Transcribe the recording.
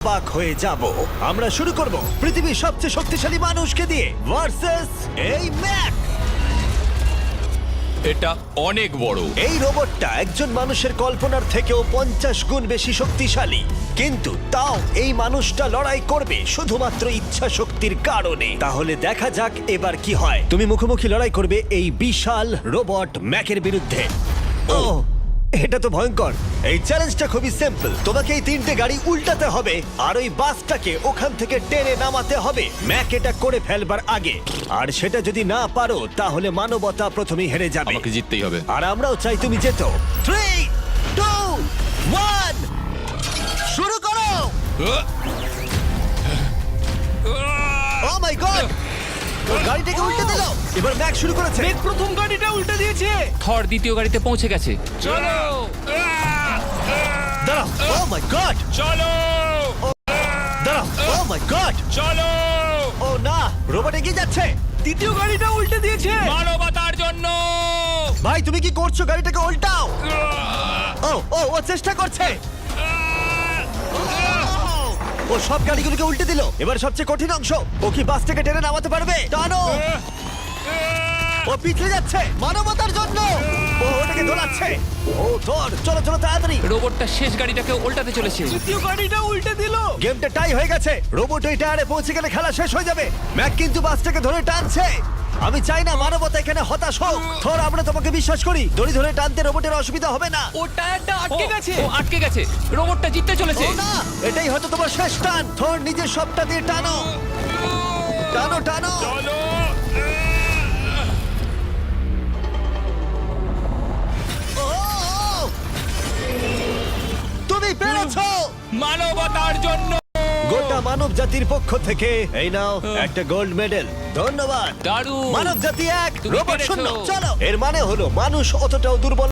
অবাক হয়ে যাব। আমরা শুরু করব পৃথিবীর সবচেয়ে শক্তিশালী মানুষকে দিয়ে ভার্সেস এই ম্যাক। এটা অনেক বড়। এই রোবটটা একজন মানুষের কল্পনার থেকেও 50 গুণ বেশি শক্তিশালী, কিন্তু তাও এই মানুষটা লড়াই করবে শুধুমাত্র ইচ্ছা শক্তির কারণে। তাহলে দেখা যাক এবার কি হয়। তুমি মুখোমুখি লড়াই করবে এই বিশাল রোবট ম্যাকের বিরুদ্ধে। ও, এটা তো ভয়ঙ্কর। এই চ্যালেঞ্জটা খুবই সিম্পল। তোমাকে এই 3টে গাড়ি উল্টাতে হবে আর ওই বাসটাকে ওখান থেকে টেনে নামাতে হবে ম্যাক এটা করে ফেলবার আগে। আর সেটা যদি না পারো তাহলে মানবতা প্রথমেই হেরে যাবে। আমাকে জিততেই হবে। আর আমরাও চাই তুমি যেতো। 3, 2, 1 শুরু করো। ও মাই গড, গাড়িটাকে উল্টে দিল। এবার ম্যাক শুরু করেছে। প্রথম গাড়িটা উল্টে দিয়েছে। থর দ্বিতীয় গাড়িতে পৌঁছে গেছে। চলো দাঁড়াও। ও মাই গড, চলো দাঁড়াও। ও মাই গড, চলো ও না, রোবট এগিয়ে যাচ্ছে। দ্বিতীয় গাড়িটা উল্টে দিয়েছে। মানবতার জন্য। ভাই তুমি কি করছো? গাড়িটাকে উল্টাও। ও ও ও চেষ্টা করছে। ও সব গাড়িগুলোকে উল্টে দিল। এবার সবচেয়ে কঠিন অংশ, ও কি বাসটাকে টেনে নামাতে পারবে? টানো। ও পিছলে যাচ্ছে মানবতার জন্য। ও ওটাকে দোলাচ্ছে। ও ধর, চলো চলো তাড়াতাড়ি। রোবটটা শেষ গাড়িটাকে উল্টাতে চলেছে। তৃতীয় গাড়িটা উল্টে দিল। গেমটা টাই হয়ে গেছে। রোবট ওই টায়ারে পৌঁছে গেলে খেলা শেষ হয়ে যাবে। ম্যাক কিন্তু বাসটাকে ধরে টানছে। আমি চাই না মানবতা এখানে হতাশ হোক। থর, আমরা তোমাকে বিশ্বাস করি। দড়ি ধরে টানতে রোবটের অসুবিধা হবে না। ও টায়ারটা আটকে গেছে। ও আটকে গেছে। রোবটটা জিততে চলেছে। ও না, এটাই হয়তো তোমার শেষ টান। থর, নিজের সবটা দিয়ে টানো। টানো টানো। চলো ও, তুমি পেরেছো। মানবতার জন্য। গোটা মানব জাতির পক্ষ থেকে এই নাও একটা গোল্ড মেডেল। ধন্যবাদ। দারুণ। মানব জাতি 1, তুমি রোবট পেরেছো। 0। চলো, এর মানে হলো মানুষ অতটাও দুর্বল